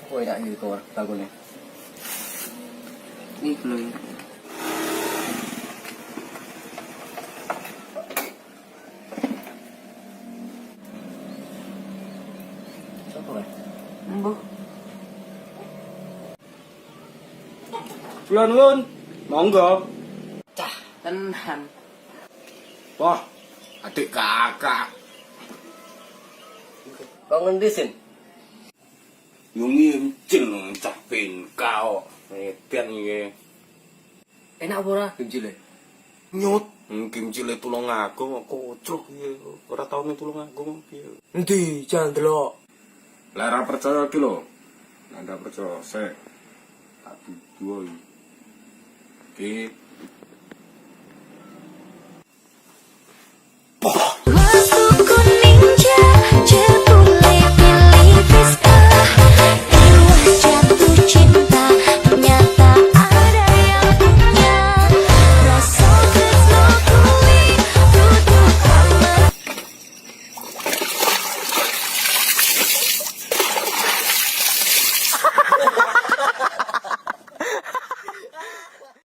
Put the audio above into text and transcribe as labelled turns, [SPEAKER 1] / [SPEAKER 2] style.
[SPEAKER 1] Kowe tak iki kok takone.
[SPEAKER 2] Ini belum.
[SPEAKER 1] Sopo kae?
[SPEAKER 2] Mbah.
[SPEAKER 3] Kula nuwun. Monggo.
[SPEAKER 2] Cah, tenan.
[SPEAKER 3] Wah, adik kakak.
[SPEAKER 1] Kok ngendi Sin?
[SPEAKER 3] Yo ngincil cah kau. Edan iki.
[SPEAKER 1] Enak apa ora kimcile?
[SPEAKER 3] Nyut, kimcile tulung agung kok kocok iki. Ora tau ning tulung agung piye.
[SPEAKER 1] Endi jan delok?
[SPEAKER 3] Lah ora percaya iki lho. Nek ndak percaya sik. Tak dudu iki.